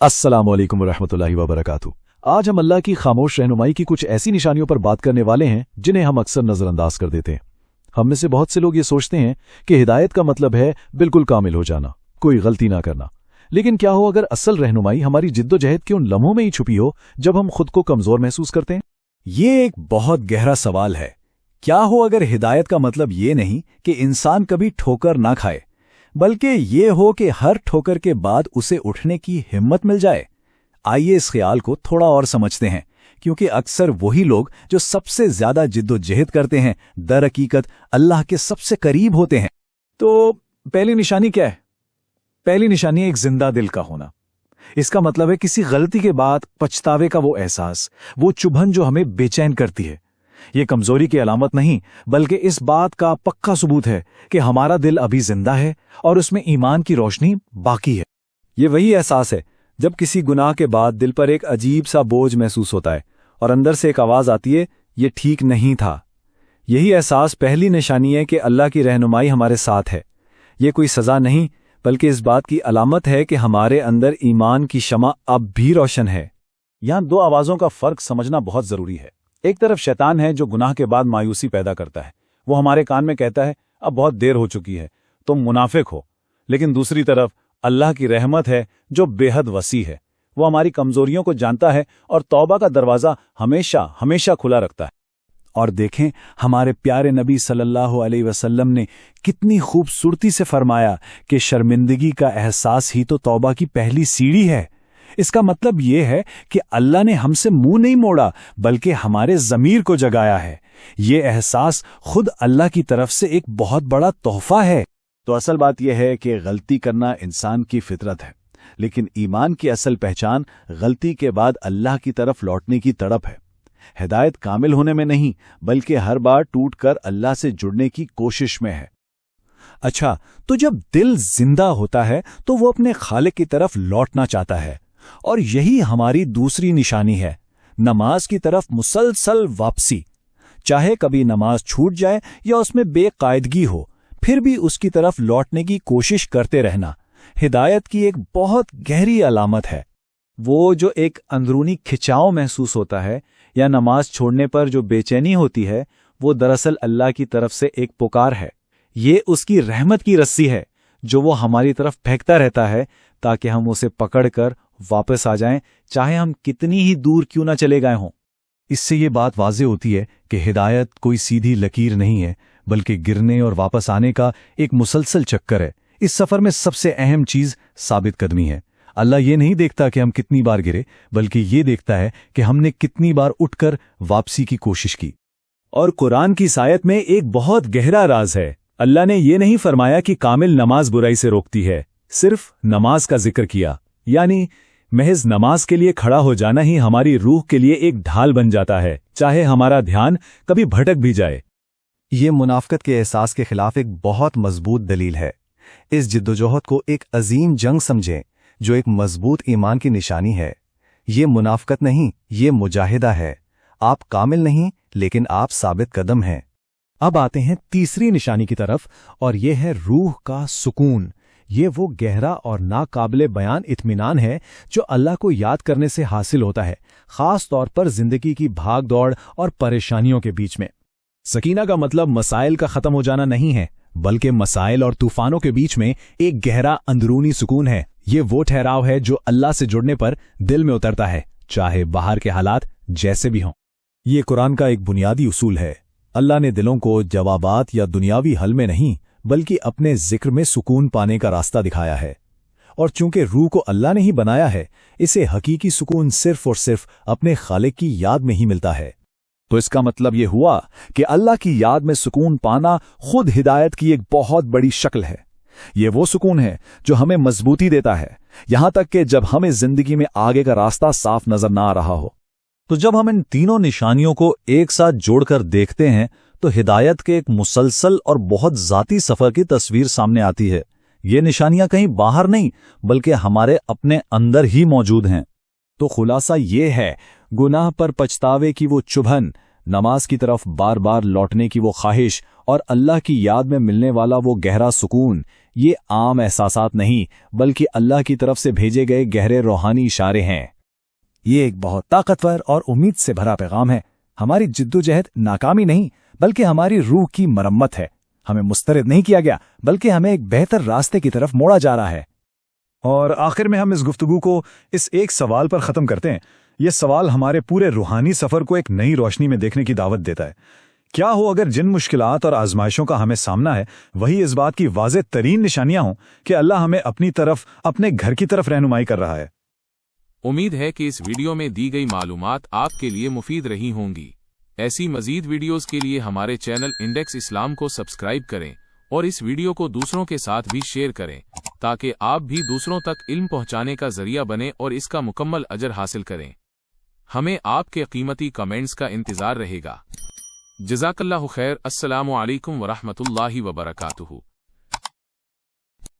अस्सलामुअलैकुम वरहमतुल्लाहि वबरकातुहू। आज हम अल्लाह की खामोश रहनुमाई की कुछ ऐसी निशानियों पर बात करने वाले हैं जिन्हें हम अक्सर नजरअंदाज कर देते हैं। हम में से बहुत से लोग ये सोचते हैं कि हिदायत का मतलब है बिल्कुल कामिल हो जाना, कोई गलती ना करना। लेकिन क्या हो अगर असल रहनुमाई हमारी जिद्दोजहद के उन लम्हों में ही छुपी हो जब हम खुद को कमजोर महसूस करते हैं? ये एक बहुत गहरा सवाल है। क्या हो अगर हिदायत का मतलब ये नहीं कि इंसान कभी ठोकर ना खाए, बल्कि ये हो कि हर ठोकर के बाद उसे उठने की हिम्मत मिल जाए। आइए इस ख्याल को थोड़ा और समझते हैं, क्योंकि अक्सर वही लोग जो सबसे ज्यादा जिद्दोजहद करते हैं दर हकीकत अल्लाह के सबसे करीब होते हैं। तो पहली निशानी क्या है? पहली निशानी एक जिंदा दिल का होना। इसका मतलब है किसी गलती के बाद पछतावे का वो एहसास, वो चुभन जो हमें बेचैन करती है। ये कमजोरी की अलामत नहीं, बल्कि इस बात का पक्का सबूत है कि हमारा दिल अभी जिंदा है और उसमें ईमान की रोशनी बाकी है। ये वही एहसास है जब किसी गुनाह के बाद दिल पर एक अजीब सा बोझ महसूस होता है और अंदर से एक आवाज आती है, ये ठीक नहीं था। यही एहसास पहली निशानी है कि अल्लाह की रहनुमाई हमारे साथ है। ये कोई सजा नहीं, बल्कि इस बात की अलामत है कि हमारे अंदर ईमान की शमा अब भी रोशन है। यहां दो आवाजों का फर्क समझना बहुत जरूरी है। एक तरफ शैतान है जो गुनाह के बाद मायूसी पैदा करता है। वो हमारे कान में कहता है, अब बहुत देर हो चुकी है, तुम मुनाफिक हो। लेकिन दूसरी तरफ अल्लाह की रहमत है जो बेहद वसी है। वो हमारी कमजोरियों को जानता है और तौबा का दरवाजा हमेशा हमेशा खुला रखता है। और देखें, हमारे प्यारे नबी सल्लल्लाहु अलैहि वसल्लम ने कितनी खूबसूरती से फरमाया कि शर्मिंदगी का एहसास ही तो तौबा की पहली सीढ़ी है। इसका मतलब ये है कि अल्लाह ने हमसे मुंह नहीं मोड़ा, बल्कि हमारे ज़मीर को जगाया है। ये एहसास खुद अल्लाह की तरफ से एक बहुत बड़ा तोहफा है। तो असल बात यह है कि गलती करना इंसान की फितरत है, लेकिन ईमान की असल पहचान गलती के बाद अल्लाह की तरफ लौटने की तड़प है। हिदायत कामिल होने में नहीं, बल्कि हर बार टूटकर अल्लाह से जुड़ने की कोशिश में है। अच्छा, तो जब दिल जिंदा होता है तो वो अपने खालिक की तरफ लौटना चाहता है, और यही हमारी दूसरी निशानी है, नमाज की तरफ मुसलसल वापसी। चाहे कभी नमाज छूट जाए या उसमें बेकायदगी हो, फिर भी उसकी तरफ लौटने की कोशिश करते रहना हिदायत की एक बहुत गहरी अलामत है। वो जो एक अंदरूनी खिंचाव महसूस होता है या नमाज छोड़ने पर जो बेचैनी होती है, वो दरअसल अल्लाह की तरफ से एक पुकार है। ये उसकी रहमत की रस्सी है जो वो हमारी तरफ फेंकता रहता है ताकि हम उसे पकड़कर वापस आ जाएं, चाहे हम कितनी ही दूर क्यों ना चले गए हों। इससे ये बात वाज़ेह होती है कि हिदायत कोई सीधी लकीर नहीं है, बल्कि गिरने और वापस आने का एक मुसलसल चक्कर है। इस सफ़र में सबसे अहम चीज़ साबित कदमी है। अल्लाह ये नहीं देखता कि हम कितनी बार गिरे, बल्कि ये देखता है कि हमने कितनी बार उठकर वापसी की कोशिश की। और कुरान की सायत में एक बहुत गहरा राज है। अल्लाह ने ये नहीं फरमाया कि कामिल नमाज बुराई से रोकती है, सिर्फ नमाज का जिक्र किया। यानी महज नमाज के लिए खड़ा हो जाना ही हमारी रूह के लिए एक ढाल बन जाता है, चाहे हमारा ध्यान कभी भटक भी जाए। ये मुनाफकत के एहसास के खिलाफ एक बहुत मजबूत दलील है। इस जिद्दोजहद को एक अजीम जंग समझें जो एक मजबूत ईमान की निशानी है। ये मुनाफकत नहीं, ये मुजाहिदा है। आप कामिल नहीं, लेकिन आप साबित कदम हैं। अब आते हैं तीसरी निशानी की तरफ, और यह है रूह का सुकून। ये वो गहरा और नाकाबिले बयान इत्मीनान है जो अल्लाह को याद करने से हासिल होता है, खास तौर पर जिंदगी की भाग दौड़ और परेशानियों के बीच में। सकीना का मतलब मसाइल का खत्म हो जाना नहीं है, बल्कि मसाइल और तूफानों के बीच में एक गहरा अंदरूनी सुकून है। ये वो ठहराव है जो अल्लाह से जुड़ने पर दिल में उतरता है, चाहे बाहर के हालात जैसे भी हों। ये कुरान का एक बुनियादी उसूल है। अल्लाह ने दिलों को जवाबात या दुनियावी हल में नहीं, बल्कि अपने जिक्र में सुकून पाने का रास्ता दिखाया है। और चूंकि रूह को अल्लाह ने ही बनाया है, इसे हकीकी सुकून सिर्फ और सिर्फ अपने खालिक की याद में ही मिलता है। तो इसका मतलब ये हुआ कि अल्लाह की याद में सुकून पाना खुद हिदायत की एक बहुत बड़ी शक्ल है। ये वो सुकून है जो हमें मजबूती देता है, यहां तक कि जब हमें जिंदगी में आगे का रास्ता साफ नजर ना आ रहा हो। तो जब हम इन तीनों निशानियों को एक साथ जोड़कर देखते हैं तो हिदायत के एक मुसलसल और बहुत ज़ाती सफ़र की तस्वीर सामने आती है। ये निशानियां कहीं बाहर नहीं, बल्कि हमारे अपने अंदर ही मौजूद हैं। तो खुलासा ये है, गुनाह पर पछतावे की वो चुभन, नमाज की तरफ बार बार लौटने की वो ख्वाहिश और अल्लाह की याद में मिलने वाला वो गहरा सुकून, یہ عام احساسات نہیں بلکہ اللہ کی طرف سے بھیجے گئے گہرے روحانی اشارے ہیں۔ یہ ایک بہت طاقتور اور امید سے بھرا پیغام ہے۔ ہماری جدوجہد ناکامی نہیں بلکہ ہماری روح کی مرمت ہے۔ ہمیں مسترد نہیں کیا گیا بلکہ ہمیں ایک بہتر راستے کی طرف موڑا جا رہا ہے۔ اور آخر میں ہم اس گفتگو کو اس ایک سوال پر ختم کرتے ہیں۔ یہ سوال ہمارے پورے روحانی سفر کو ایک نئی روشنی میں دیکھنے کی دعوت دیتا ہے۔ کیا ہو اگر جن مشکلات اور آزمائشوں کا ہمیں سامنا ہے وہی اس بات کی واضح ترین نشانیاں ہوں کہ اللہ ہمیں اپنی طرف، اپنے گھر کی طرف رہنمائی کر رہا ہے۔ امید ہے کہ اس ویڈیو میں دی گئی معلومات آپ کے لیے مفید رہی ہوں گی۔ ایسی مزید ویڈیوز کے لیے ہمارے چینل انڈیکس اسلام کو سبسکرائب کریں اور اس ویڈیو کو دوسروں کے ساتھ بھی شیئر کریں تاکہ آپ بھی دوسروں تک علم پہنچانے کا ذریعہ بنیں اور اس کا مکمل اجر حاصل کریں۔ ہمیں آپ کے قیمتی کمنٹس کا انتظار رہے گا۔ جزاک اللہ خیر۔ السلام علیکم ورحمۃ اللہ وبرکاتہ۔